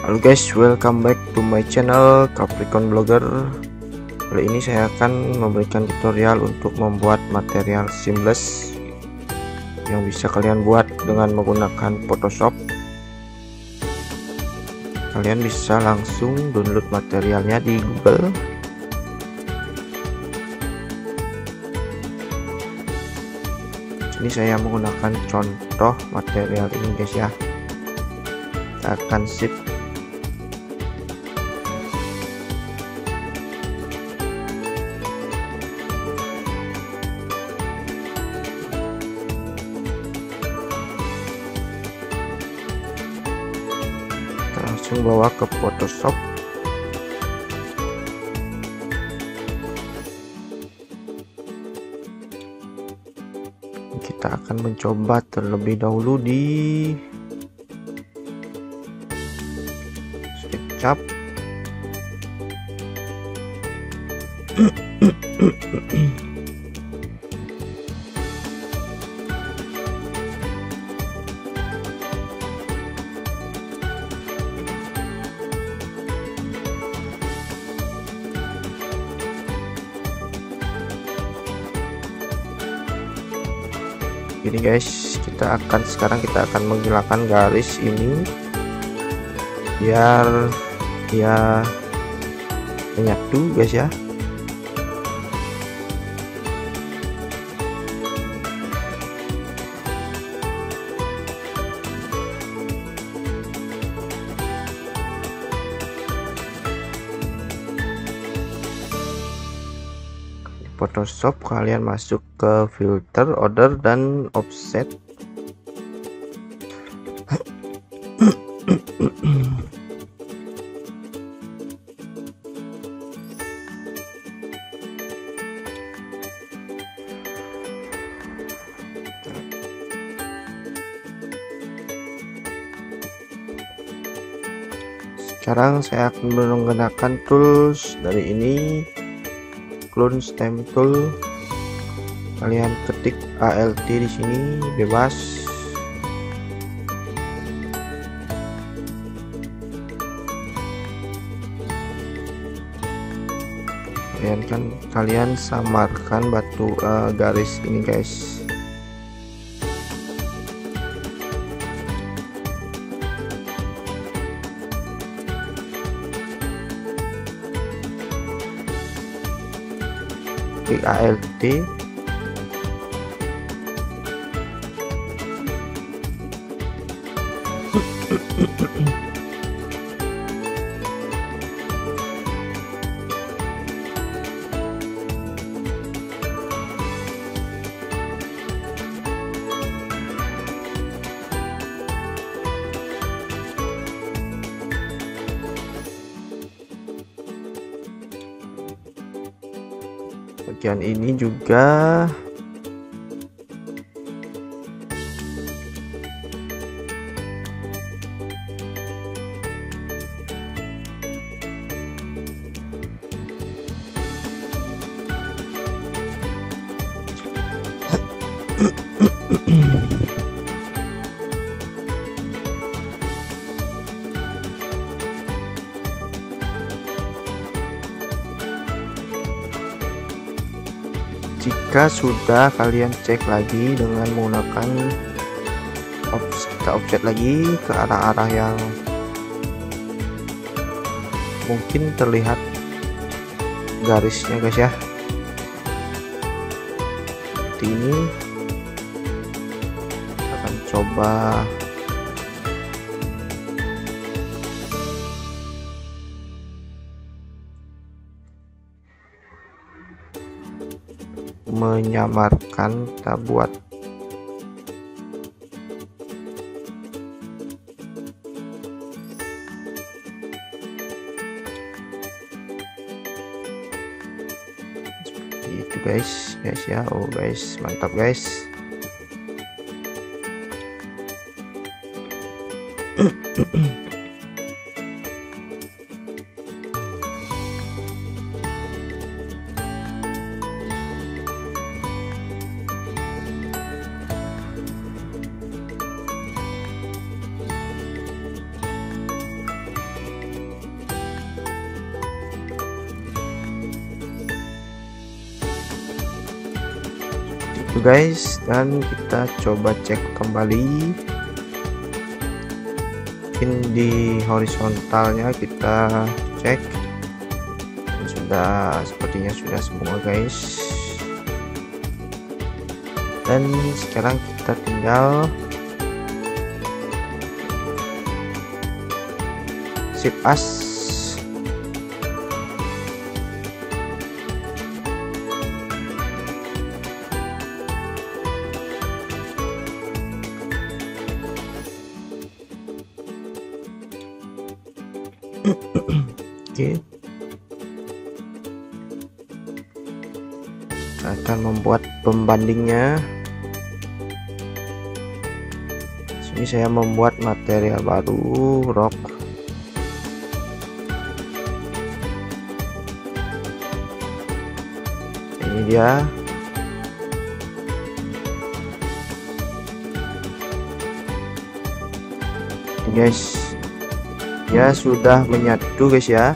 Halo guys, welcome back to my channel Capricorn Blogger. Kali ini saya akan memberikan tutorial untuk membuat material seamless yang bisa kalian buat dengan menggunakan Photoshop. Kalian bisa langsung download materialnya di Google. Ini saya menggunakan contoh material ini guys ya. Kita akan sip. Langsung bawa ke Photoshop. Kita akan mencoba terlebih dahulu di SketchUp. Ini guys, sekarang kita akan menghilangkan garis ini biar dia menyatu guys ya. Photoshop kalian masuk ke filter, order, dan offset. Sekarang saya akan menggunakan tools dari ini, clone stem tool. Kalian ketik ALT di sini bebas. Kalian samarkan batu garis ini guys. Klik ALT. Bagian ini juga jika sudah, kalian cek lagi dengan menggunakan offset lagi ke arah-arah yang mungkin terlihat garisnya guys ya. Seperti ini. Akan coba menyamarkan, kita buat seperti itu guys ya. Oh guys, mantap guys. itu guys, dan kita coba cek kembali. Mungkin di horizontalnya kita cek, dan sudah, sepertinya sudah semua guys. Dan sekarang kita tinggal shift as. Oke, kita akan membuat pembandingnya. Sini saya membuat material baru, rock. Ini dia. Guys, ya sudah menyatu guys ya.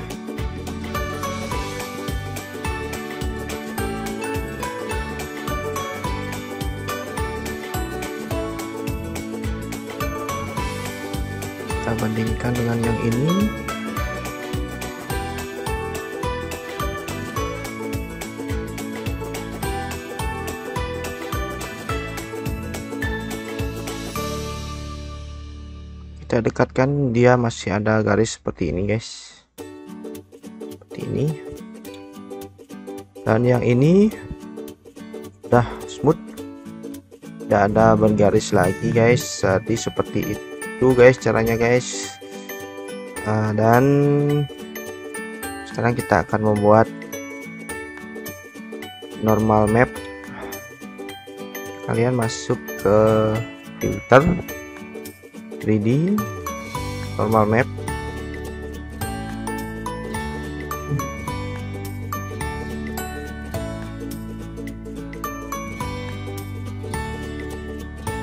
Kita bandingkan dengan yang ini. Kita dekatkan, dia masih ada garis seperti ini guys, seperti ini. Dan yang ini udah smooth, tidak ada bergaris lagi guys. Jadi seperti itu guys caranya guys. Dan sekarang kita akan membuat normal map. Kalian masuk ke filter 3D, normal map.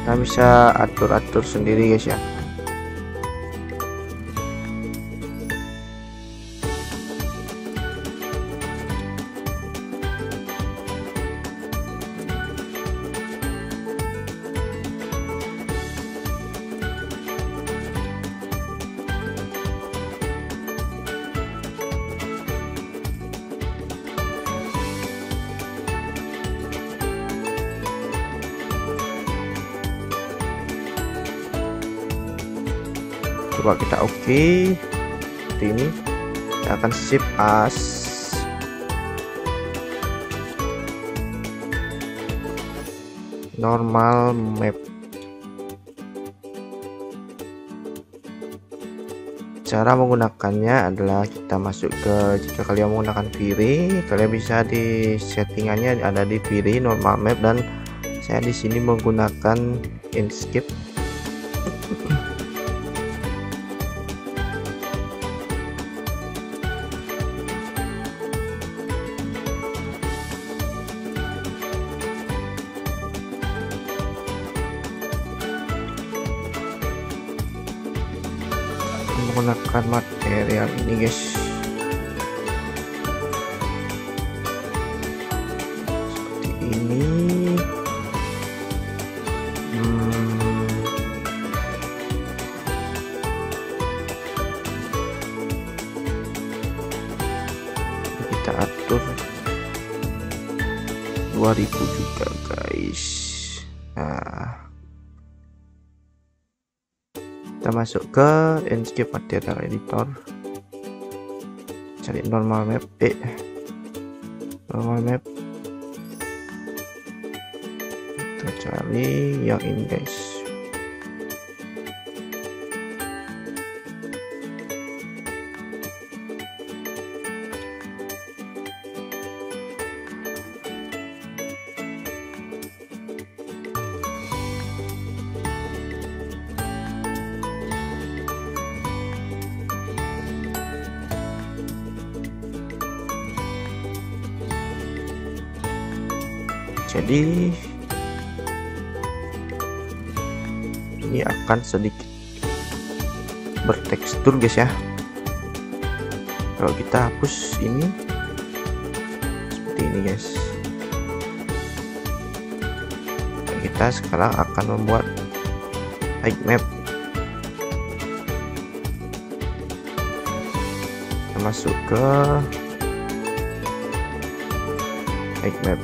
Kita bisa atur-atur sendiri guys ya. Coba kita oke, seperti ini. Kita akan shift as. Normal map. Cara menggunakannya adalah kita masuk ke, jika kalian menggunakan Vray, kalian bisa di settingannya ada di Vray normal map, dan saya di sini menggunakan Inkscape. Menggunakan material ini guys, seperti ini. Kita atur 2000 juga guys. Nah, kita masuk ke Inkscape material editor, cari normal map, normal map, kita cari yang ini guys. Jadi ini akan sedikit bertekstur guys ya. Kalau kita hapus ini seperti ini guys. kita sekarang akan membuat height map. Kita masuk ke height map.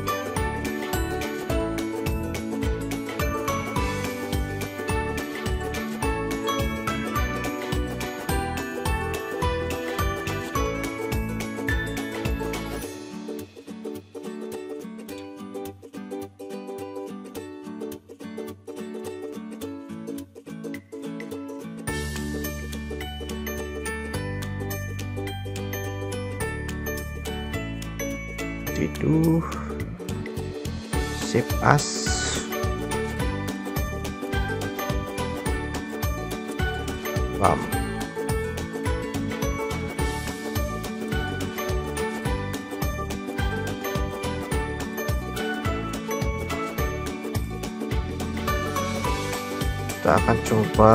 Itu save as, bam. Kita akan coba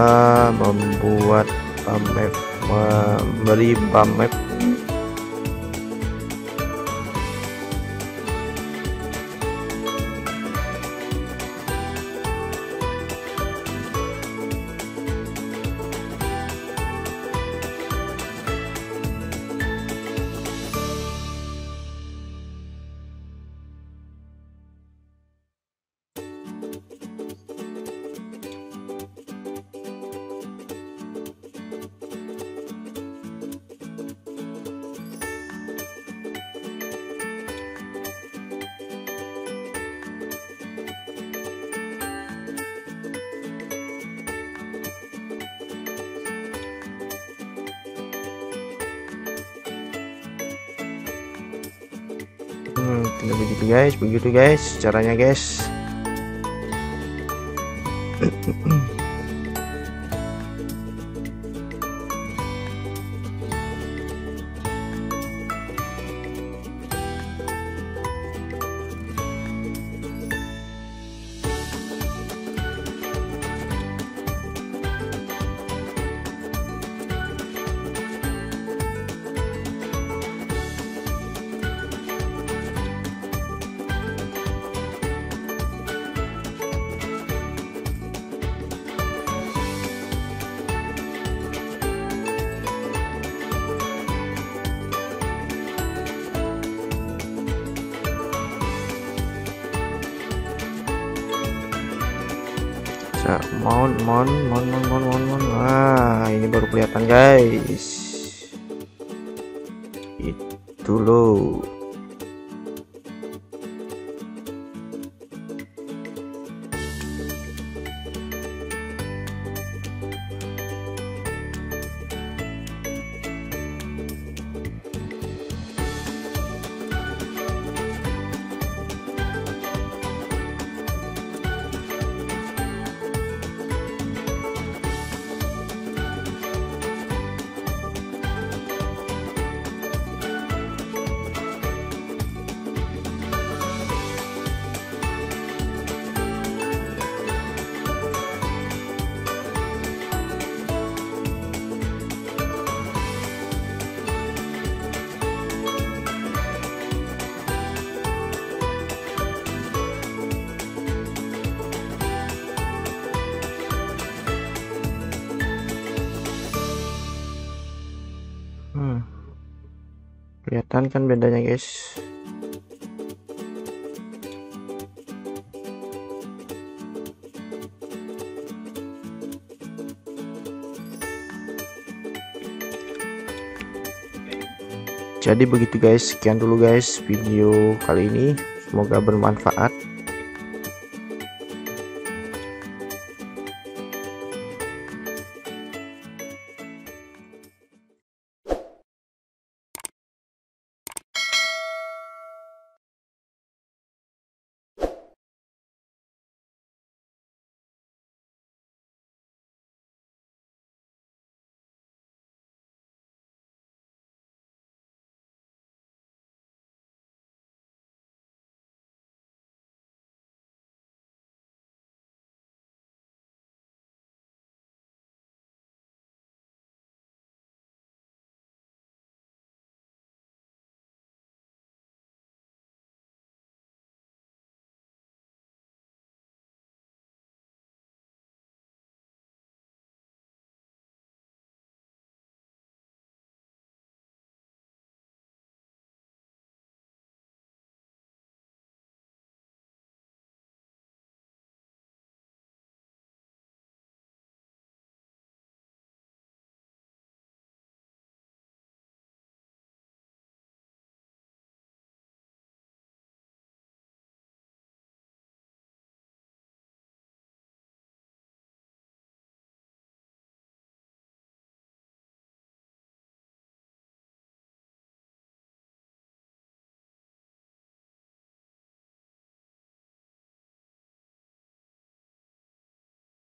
membuat bump map, memberi bump map. Begitu guys caranya guys. Mon. Wah, ini baru kelihatan guys. Itu loh. Kelihatan kan bedanya guys. Jadi begitu guys, sekian dulu guys video kali ini, semoga bermanfaat.